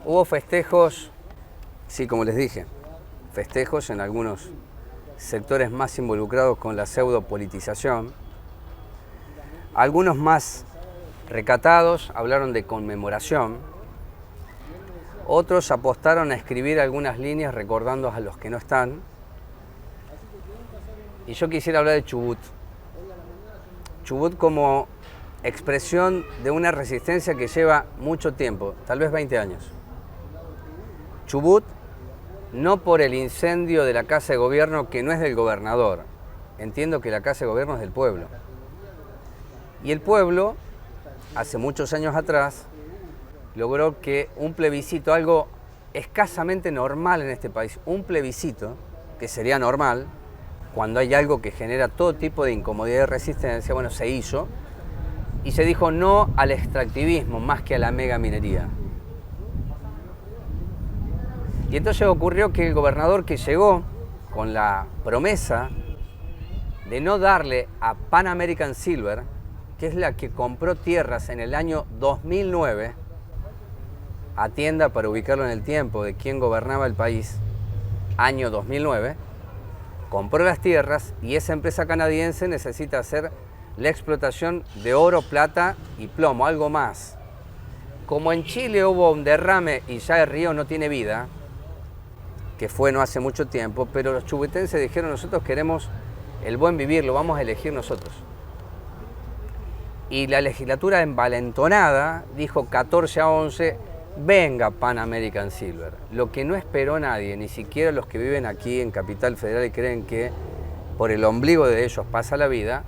Hubo festejos, sí, como les dije, festejos en algunos sectores más involucrados con la pseudopolitización. Algunos más recatados hablaron de conmemoración. Otros apostaron a escribir algunas líneas recordando a los que no están. Y yo quisiera hablar de Chubut. Chubut como expresión de una resistencia que lleva mucho tiempo, tal vez 20 años. Chubut, no por el incendio de la Casa de Gobierno, que no es del gobernador. Entiendo que la Casa de Gobierno es del pueblo. Y el pueblo, hace muchos años atrás, logró que un plebiscito, algo escasamente normal en este país, un plebiscito, que sería normal, cuando hay algo que genera todo tipo de incomodidad y resistencia, bueno, se hizo, y se dijo no al extractivismo más que a la megaminería. Y entonces ocurrió que el gobernador que llegó con la promesa de no darle a Pan American Silver, que es la que compró tierras en el año 2009, atienda para ubicarlo en el tiempo de quién gobernaba el país, año 2009, compró las tierras y esa empresa canadiense necesita hacer la explotación de oro, plata y plomo, algo más. Como en Chile hubo un derrame y ya el río no tiene vida, que fue no hace mucho tiempo, pero los chubutenses dijeron nosotros queremos el buen vivir, lo vamos a elegir nosotros. Y la legislatura envalentonada dijo 14-11, venga Pan American Silver. Lo que no esperó nadie, ni siquiera los que viven aquí en Capital Federal y creen que por el ombligo de ellos pasa la vida,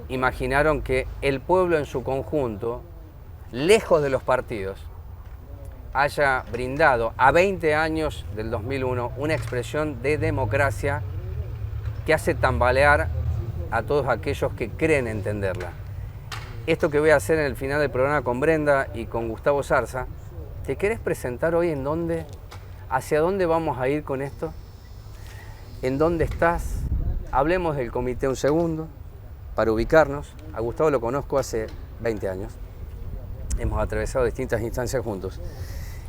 imaginaron que el pueblo en su conjunto, lejos de los partidos, haya brindado a 20 años del 2001 una expresión de democracia que hace tambalear a todos aquellos que creen entenderla. Esto que voy a hacer en el final del programa con Brenda y con Gustavo Zarza, ¿te querés presentar hoy en dónde, hacia dónde vamos a ir con esto? ¿En dónde estás? Hablemos del comité un segundo para ubicarnos. A Gustavo lo conozco hace 20 años. Hemos atravesado distintas instancias juntos.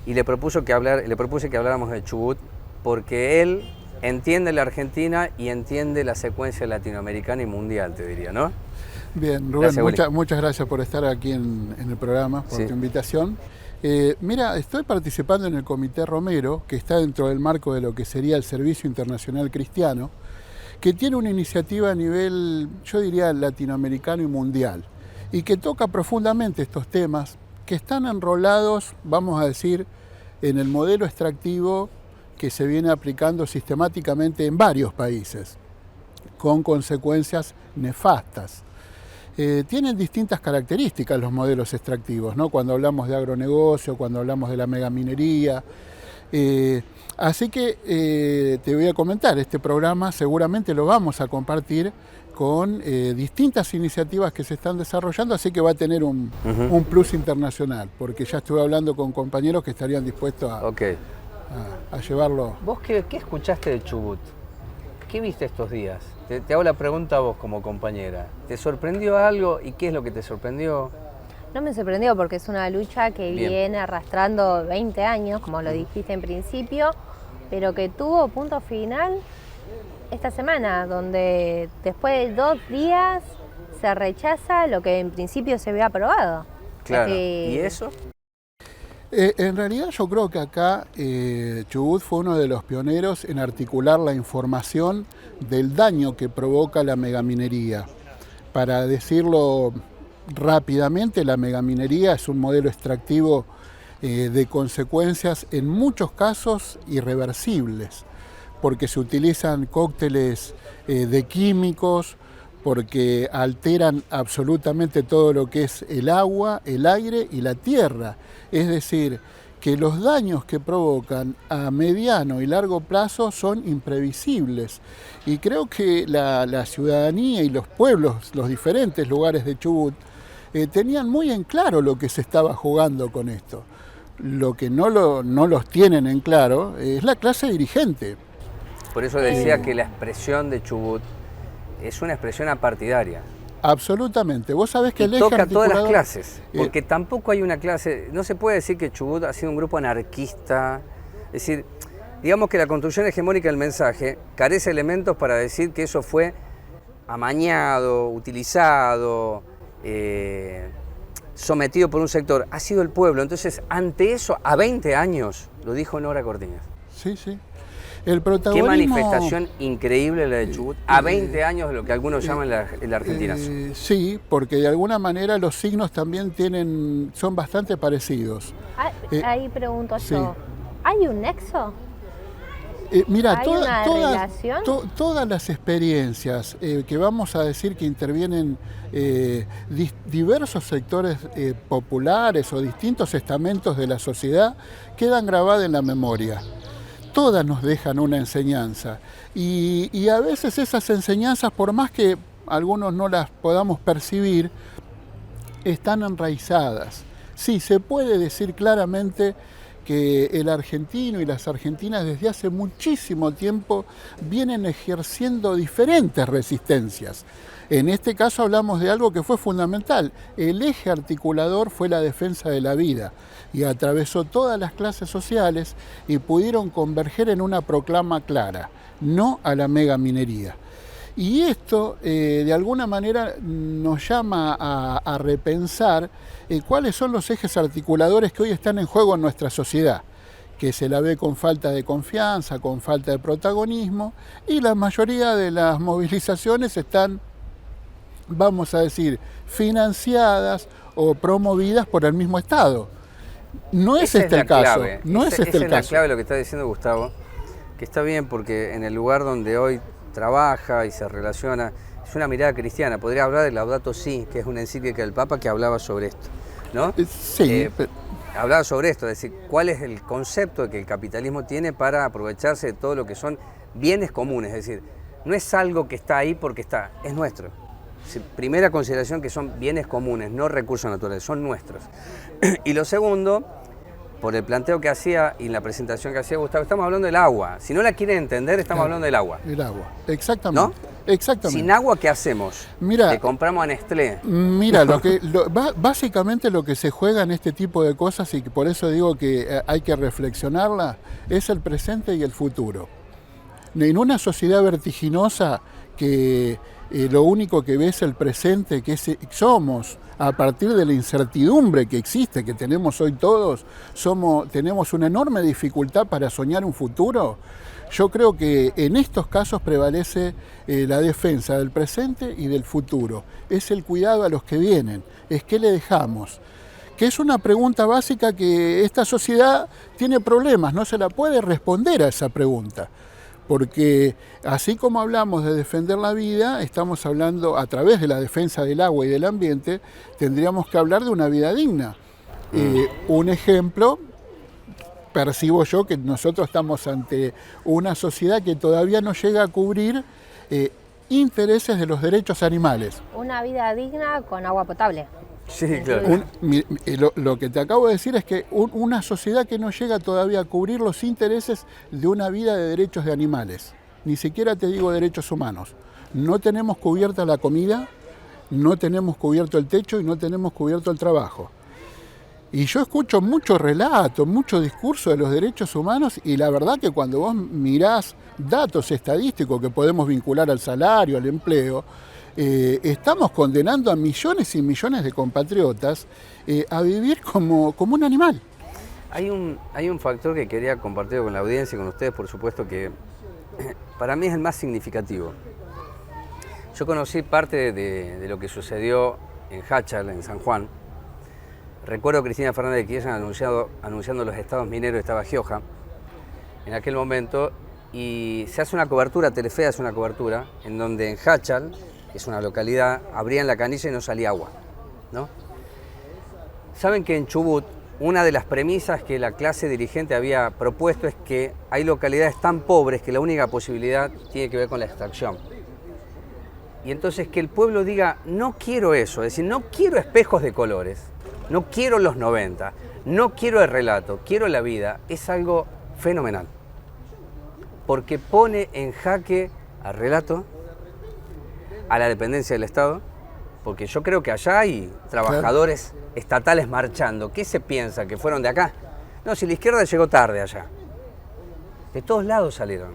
Y le propuse que habláramos de Chubut porque él entiende la Argentina y entiende la secuencia latinoamericana y mundial, te diría, ¿no? Bien, Rubén, muchas gracias por estar aquí en el programa, por tu invitación. Mira, estoy participando en el Comité Romero, que está dentro del marco de lo que sería el Servicio Internacional Cristiano, que tiene una iniciativa a nivel, yo diría, latinoamericano y mundial, y que toca profundamente estos temas que están enrolados, vamos a decir, en el modelo extractivo que se viene aplicando sistemáticamente en varios países, con consecuencias nefastas. Tienen distintas características los modelos extractivos, ¿no? Cuando hablamos de agronegocio, cuando hablamos de la megaminería. Así que te voy a comentar, este programa seguramente lo vamos a compartir con distintas iniciativas que se están desarrollando, así que va a tener un plus internacional, porque ya estuve hablando con compañeros que estarían dispuestos a llevarlo. ¿Vos qué escuchaste de Chubut? ¿Qué viste estos días? Te hago la pregunta a vos como compañera. ¿Te sorprendió algo y qué es lo que te sorprendió? No me sorprendió porque es una lucha que viene arrastrando 20 años, como lo dijiste en principio, pero que tuvo punto final esta semana, donde después de 2 días se rechaza lo que en principio se había aprobado. Claro, ¿y eso? En realidad yo creo que acá Chubut fue uno de los pioneros en articular la información del daño que provoca la megaminería. Para decirlo rápidamente, la megaminería es un modelo extractivo de consecuencias en muchos casos irreversibles, porque se utilizan cócteles de químicos, porque alteran absolutamente todo lo que es el agua, el aire y la tierra. Es decir, que los daños que provocan a mediano y largo plazo son imprevisibles. Y creo que la ciudadanía y los pueblos, los diferentes lugares de Chubut, tenían muy en claro lo que se estaba jugando con esto. Lo que no los tienen en claro es la clase dirigente. Por eso decía que la expresión de Chubut es una expresión apartidaria. Absolutamente. Vos sabés que y el eje toca articulador, todas las clases, porque tampoco hay una clase, no se puede decir que Chubut ha sido un grupo anarquista, es decir, digamos que la construcción hegemónica del mensaje carece de elementos para decir que eso fue amañado, utilizado, sometido por un sector, ha sido el pueblo. Entonces, ante eso, a 20 años, lo dijo Nora Cortiñas. Sí, sí. El protagonismo... Qué manifestación increíble la de Chubut, a 20 años de lo que algunos llaman el argentinazo. Sí, porque de alguna manera los signos también son bastante parecidos. Ahí pregunto sí. yo, ¿hay un nexo? Mira, ¿Hay una relación? Todas las experiencias que vamos a decir que intervienen diversos sectores populares o distintos estamentos de la sociedad quedan grabadas en la memoria. Todas nos dejan una enseñanza y a veces esas enseñanzas, por más que algunos no las podamos percibir, están enraizadas. Sí, se puede decir claramente que el argentino y las argentinas desde hace muchísimo tiempo vienen ejerciendo diferentes resistencias. En este caso hablamos de algo que fue fundamental. El eje articulador fue la defensa de la vida y atravesó todas las clases sociales y pudieron converger en una proclama clara: no a la megaminería. Y esto, de alguna manera, nos llama a repensar cuáles son los ejes articuladores que hoy están en juego en nuestra sociedad, que se la ve con falta de confianza, con falta de protagonismo, y la mayoría de las movilizaciones están, vamos a decir, financiadas o promovidas por el mismo Estado. No es este el caso. No es este el caso. Esa es la clave de lo que está diciendo Gustavo, que está bien porque en el lugar donde hoy trabaja y se relaciona, es una mirada cristiana. Podría hablar de Laudato Si, que es una encíclica del Papa que hablaba sobre esto, ¿no? Sí. Hablaba sobre esto, es decir, cuál es el concepto que el capitalismo tiene para aprovecharse de todo lo que son bienes comunes, es decir, no es algo que está ahí porque está, es nuestro. Primera consideración, que son bienes comunes, no recursos naturales, son nuestros. Y lo segundo, por el planteo que hacía y la presentación que hacía Gustavo, estamos hablando del agua. Si no la quieren entender, estamos hablando del agua. El agua, exactamente. ¿No? Exactamente. Sin agua, ¿qué hacemos? Mira, le compramos a Nestlé. Mira, básicamente lo que se juega en este tipo de cosas, y por eso digo que hay que reflexionarla, es el presente y el futuro. En una sociedad vertiginosa que lo único que ve es el presente, que somos, a partir de la incertidumbre que existe, que tenemos hoy todos, tenemos una enorme dificultad para soñar un futuro. Yo creo que en estos casos prevalece la defensa del presente y del futuro. Es el cuidado a los que vienen, es qué le dejamos. Que es una pregunta básica que esta sociedad tiene problemas, no se la puede responder a esa pregunta. Porque así como hablamos de defender la vida, estamos hablando, a través de la defensa del agua y del ambiente, tendríamos que hablar de una vida digna. Un ejemplo, percibo yo que nosotros estamos ante una sociedad que todavía no llega a cubrir intereses de los derechos animales. Una vida digna con agua potable. Sí, claro. Lo que te acabo de decir es que una sociedad que no llega todavía a cubrir los intereses de una vida de derechos de animales, ni siquiera te digo derechos humanos. No tenemos cubierta la comida, no tenemos cubierto el techo y no tenemos cubierto el trabajo. Y yo escucho mucho relato, mucho discurso de los derechos humanos, y la verdad que cuando vos mirás datos estadísticos que podemos vincular al salario, al empleo, estamos condenando a millones y millones de compatriotas a vivir como un animal. Hay un factor que quería compartir con la audiencia y con ustedes, por supuesto, que para mí es el más significativo. Yo conocí parte de lo que sucedió en Háchal, en San Juan. Recuerdo a Cristina Fernández de Kirchner anunciando los estados mineros, estaba Gioja en aquel momento, y se hace una cobertura, Telefe hace una cobertura, en donde en Háchal, que es una localidad, abrían la canilla y no salía agua, ¿no? Saben que en Chubut, una de las premisas que la clase dirigente había propuesto es que hay localidades tan pobres que la única posibilidad tiene que ver con la extracción. Y entonces que el pueblo diga, no quiero eso, es decir, no quiero espejos de colores, no quiero los 90, no quiero el relato, quiero la vida, es algo fenomenal. Porque pone en jaque al relato, a la dependencia del Estado, Porque yo creo que allá hay trabajadores estatales marchando. ¿Qué se piensa? ¿Que fueron de acá? No, si la izquierda llegó tarde allá. De todos lados salieron.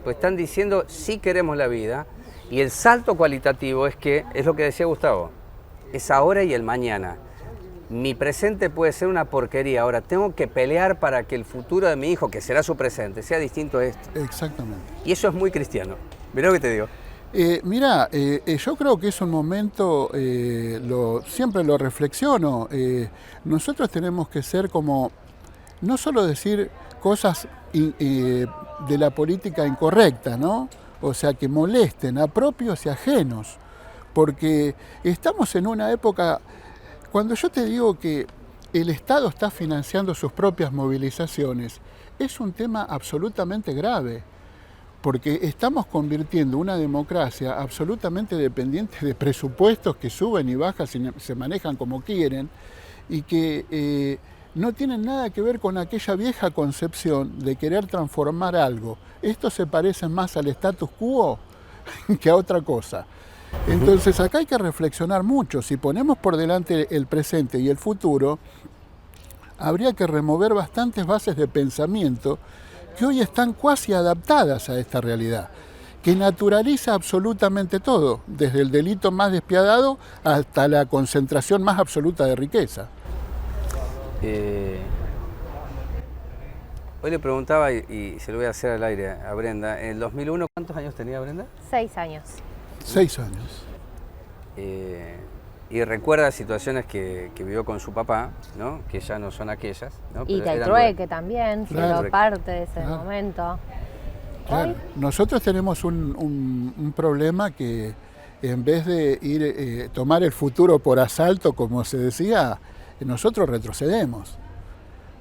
Pues están diciendo, sí queremos la vida. Y el salto cualitativo es que, es lo que decía Gustavo, es ahora y el mañana. Mi presente puede ser una porquería. Ahora tengo que pelear para que el futuro de mi hijo, que será su presente, sea distinto a esto. Exactamente. Y eso es muy cristiano. Mirá lo que te digo. Yo creo que es un momento, siempre lo reflexiono, nosotros tenemos que ser como, no solo decir cosas de la política incorrecta, ¿no? O sea, que molesten a propios y ajenos, porque estamos en una época, cuando yo te digo que el Estado está financiando sus propias movilizaciones, es un tema absolutamente grave. Porque estamos convirtiendo una democracia absolutamente dependiente de presupuestos que suben y bajan, se manejan como quieren, y que no tienen nada que ver con aquella vieja concepción de querer transformar algo. Esto se parece más al status quo que a otra cosa. Entonces acá hay que reflexionar mucho. Si ponemos por delante el presente y el futuro, habría que remover bastantes bases de pensamiento que hoy están cuasi adaptadas a esta realidad, que naturaliza absolutamente todo, desde el delito más despiadado hasta la concentración más absoluta de riqueza. Hoy le preguntaba, y se lo voy a hacer al aire a Brenda, en el 2001, ¿cuántos años tenía Brenda? 6 años. 6 años. Y recuerda situaciones que vivió con su papá, ¿no? Que ya no son aquellas, ¿no? Y que el trueque también, claro, parte de ese momento. Claro. Nosotros tenemos un problema que en vez de tomar el futuro por asalto, como se decía, nosotros retrocedemos.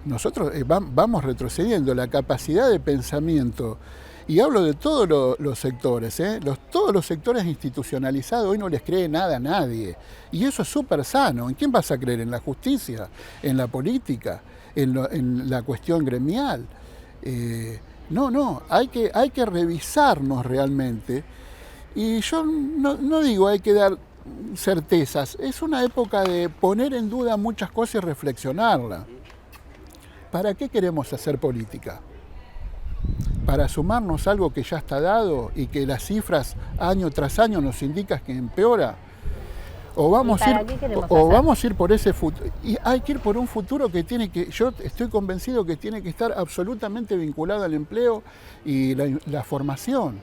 Nosotros vamos retrocediendo. La capacidad de pensamiento, y hablo de todos los sectores, todos los sectores institucionalizados hoy no les cree nada a nadie. Y eso es súper sano. ¿En quién vas a creer? ¿En la justicia? ¿En la política? ¿En la cuestión gremial? No, hay que revisarnos realmente. Y yo no digo hay que dar certezas. Es una época de poner en duda muchas cosas y reflexionarla. ¿Para qué queremos hacer política? ¿Para sumarnos algo que ya está dado y que las cifras año tras año nos indican que empeora? ¿O vamos a ir por ese futuro? Y hay que ir por un futuro que yo estoy convencido que tiene que estar absolutamente vinculado al empleo y la formación,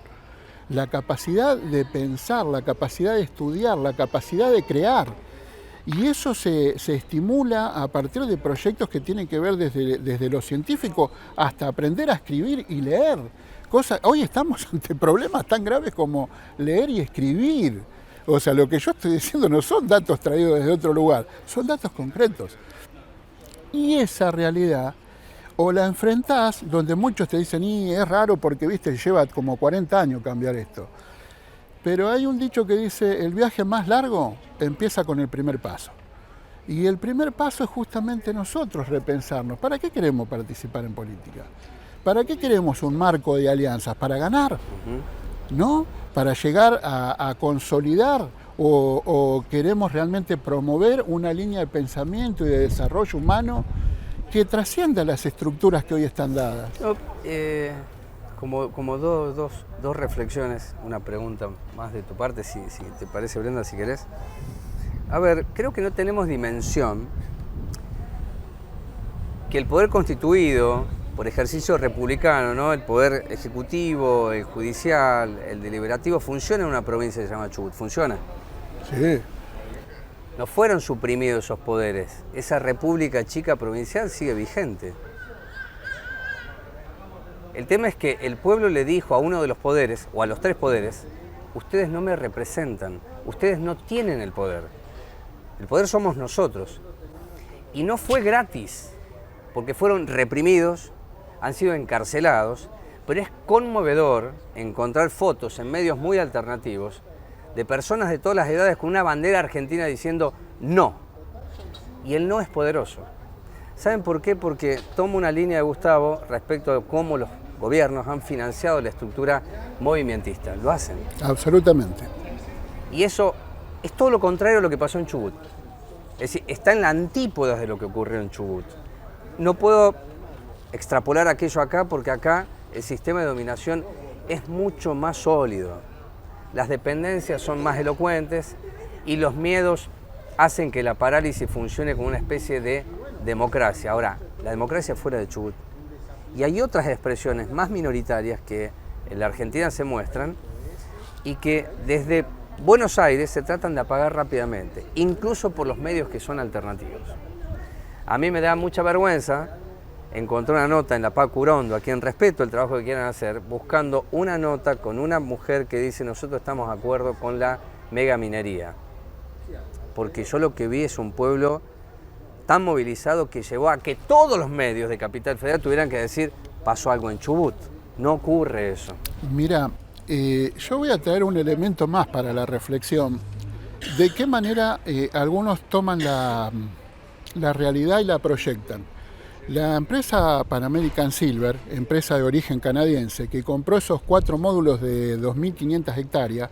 la capacidad de pensar, la capacidad de estudiar, la capacidad de crear. Y eso se estimula a partir de proyectos que tienen que ver desde lo científico hasta aprender a escribir y leer. Hoy estamos ante problemas tan graves como leer y escribir. O sea, lo que yo estoy diciendo no son datos traídos desde otro lugar, son datos concretos. Y esa realidad, o la enfrentás, donde muchos te dicen, y es raro porque, viste, lleva como 40 años cambiar esto. Pero hay un dicho que dice, el viaje más largo empieza con el primer paso. Y el primer paso es justamente nosotros repensarnos. ¿Para qué queremos participar en política? ¿Para qué queremos un marco de alianzas? ¿Para ganar? ¿No? ¿Para llegar a consolidar? ¿O queremos realmente promover una línea de pensamiento y de desarrollo humano que trascienda las estructuras que hoy están dadas? Como dos reflexiones, una pregunta más de tu parte, si te parece, Brenda, si querés. A ver, creo que no tenemos dimensión que el poder constituido por ejercicio republicano, ¿no? El poder ejecutivo, el judicial, el deliberativo, funciona en una provincia que se llama Chubut, funciona. Sí. No fueron suprimidos esos poderes, esa república chica provincial sigue vigente. El tema es que el pueblo le dijo a uno de los poderes, o a los 3 poderes, ustedes no me representan, ustedes no tienen el poder somos nosotros. Y no fue gratis, porque fueron reprimidos, han sido encarcelados, pero es conmovedor encontrar fotos en medios muy alternativos de personas de todas las edades con una bandera argentina diciendo no. Y el no es poderoso. ¿Saben por qué? Porque tomo una línea de Gustavo respecto de cómo los gobiernos han financiado la estructura movimentista. Lo hacen. Absolutamente. Y eso es todo lo contrario a lo que pasó en Chubut. Es decir, está en la antípoda de lo que ocurrió en Chubut. No puedo extrapolar aquello acá porque acá el sistema de dominación es mucho más sólido. Las dependencias son más elocuentes y los miedos hacen que la parálisis funcione como una especie de democracia. Ahora, la democracia fuera de Chubut. Y hay otras expresiones más minoritarias que en la Argentina se muestran y que desde Buenos Aires se tratan de apagar rápidamente, incluso por los medios que son alternativos. A mí me da mucha vergüenza encontrar una nota en la PAC Urondo, a quien respeto el trabajo que quieran hacer, buscando una nota con una mujer que dice nosotros estamos de acuerdo con la megaminería. Porque yo lo que vi es un pueblo tan movilizado que llevó a que todos los medios de Capital Federal tuvieran que decir pasó algo en Chubut. No ocurre eso. Mira, yo voy a traer un elemento más para la reflexión. ¿De qué manera algunos toman la realidad y la proyectan? La empresa Pan American Silver, empresa de origen canadiense, que compró esos 4 módulos de 2.500 hectáreas,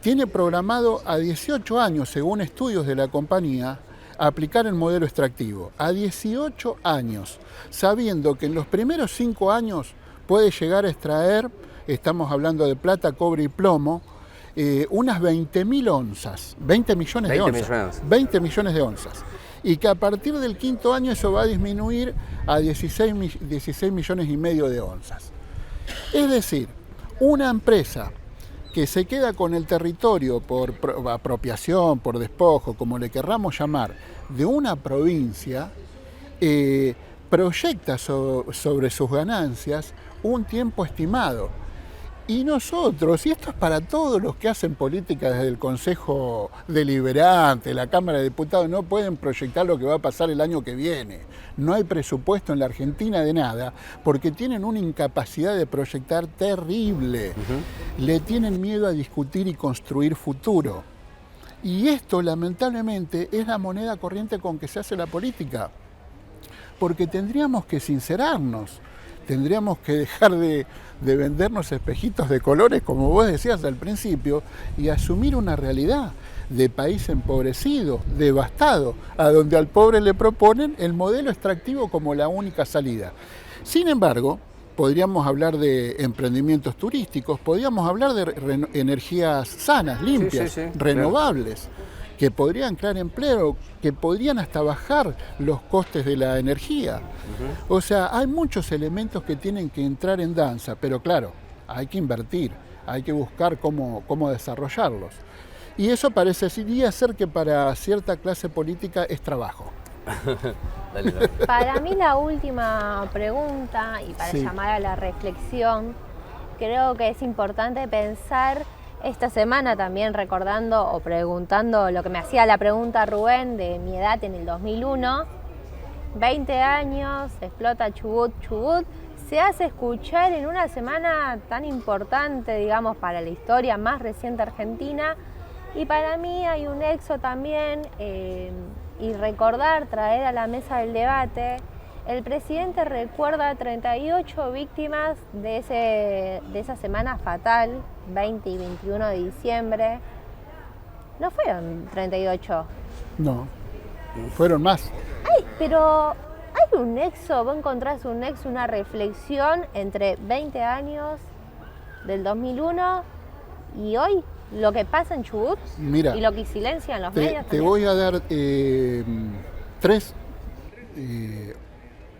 tiene programado a 18 años, según estudios de la compañía, aplicar el modelo extractivo. A 18 años, sabiendo que en los primeros 5 años puede llegar a extraer, estamos hablando de plata, cobre y plomo, unas 20.000 onzas, 20 millones de onzas, 20 millones de onzas. Y que a partir del 5.º año eso va a disminuir a 16 millones y medio de onzas. Es decir, una empresa que se queda con el territorio por apropiación, por despojo, como le querramos llamar, de una provincia, proyecta sobre sus ganancias un tiempo estimado. Y nosotros, y esto es para todos los que hacen política desde el Consejo Deliberante, la Cámara de Diputados, no pueden proyectar lo que va a pasar el año que viene. No hay presupuesto en la Argentina de nada, porque tienen una incapacidad de proyectar terrible. Le tienen miedo a discutir y construir futuro. Y esto, lamentablemente, es la moneda corriente con que se hace la política. Porque tendríamos que sincerarnos. Tendríamos que dejar de vendernos espejitos de colores, como vos decías al principio, y asumir una realidad de país empobrecido, devastado, a donde al pobre le proponen el modelo extractivo como la única salida. Sin embargo, podríamos hablar de emprendimientos turísticos, podríamos hablar de energías sanas, limpias, renovables, que podrían crear empleo, que podrían hasta bajar los costes de la energía. O sea, hay muchos elementos que tienen que entrar en danza, pero claro, hay que invertir, hay que buscar cómo desarrollarlos. Y eso parecería ser que para cierta clase política es trabajo. Dale, dale. Para mí la última pregunta, y para llamar a la reflexión, creo que es importante pensar esta semana también recordando o preguntando lo que me hacía la pregunta Rubén de mi edad en el 2001. 20 años, explota Chubut. Chubut se hace escuchar en una semana tan importante, digamos, para la historia más reciente argentina. Y para mí hay un nexo también, y recordar, traer a la mesa del debate. El presidente recuerda 38 víctimas de esa semana fatal, 20 y 21 de diciembre. No fueron 38. No, fueron más. Pero hay un nexo, vos encontrás un nexo, una reflexión entre 20 años del 2001 y hoy, lo que pasa en Chubut. Mira, y lo que silencian los medios. Te voy a dar 3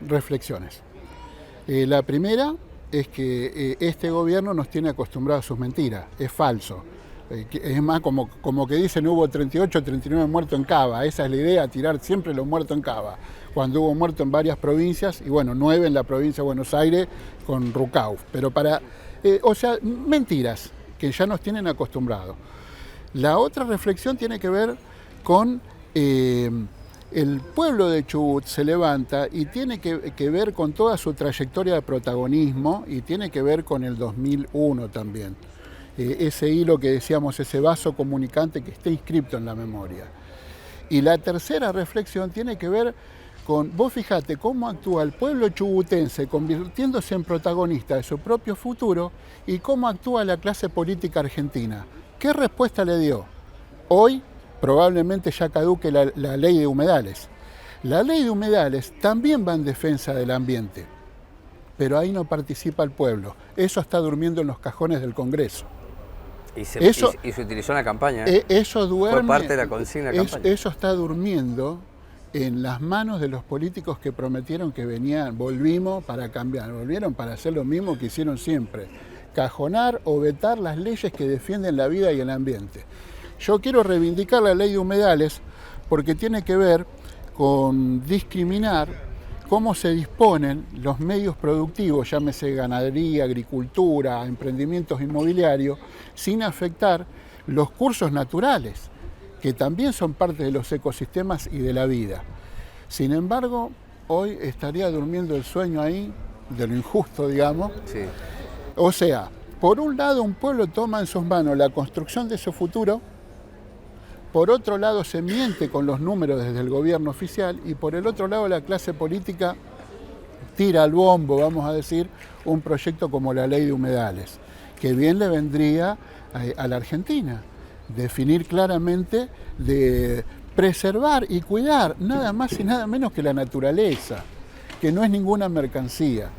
reflexiones. La primera es que este gobierno nos tiene acostumbrados a sus mentiras, es falso. Es más, como que dicen, hubo 38, 39 muertos en Cava. Esa es la idea, tirar siempre los muertos en Cava. Cuando hubo muertos en varias provincias, y bueno, 9 en la provincia de Buenos Aires con Rucauf. Pero o sea, mentiras que ya nos tienen acostumbrados. La otra reflexión tiene que ver con el pueblo de Chubut se levanta y tiene que ver con toda su trayectoria de protagonismo y tiene que ver con el 2001 también. Ese hilo que decíamos, ese vaso comunicante que está inscripto en la memoria. Y la tercera reflexión tiene que ver con, vos fijate cómo actúa el pueblo chubutense convirtiéndose en protagonista de su propio futuro y cómo actúa la clase política argentina. ¿Qué respuesta le dio? Hoy probablemente ya caduque la ley de humedales. La ley de humedales también va en defensa del ambiente, pero ahí no participa el pueblo. Eso está durmiendo en los cajones del Congreso. Y se utilizó en la campaña. Eso duerme, fue parte de la consigna de campaña. Eso está durmiendo en las manos de los políticos que prometieron que volvimos para cambiar, volvieron para hacer lo mismo que hicieron siempre, cajonar o vetar las leyes que defienden la vida y el ambiente. Yo quiero reivindicar la ley de humedales porque tiene que ver con discriminar cómo se disponen los medios productivos, llámese ganadería, agricultura, emprendimientos inmobiliarios, sin afectar los cursos naturales, que también son parte de los ecosistemas y de la vida. Sin embargo, hoy estaría durmiendo el sueño ahí, de lo injusto, digamos. Sí. O sea, por un lado un pueblo toma en sus manos la construcción de su futuro, por otro lado se miente con los números desde el gobierno oficial y por el otro lado la clase política tira al bombo, vamos a decir, un proyecto como la ley de humedales, que bien le vendría a la Argentina, definir claramente de preservar y cuidar nada más y nada menos que la naturaleza, que no es ninguna mercancía.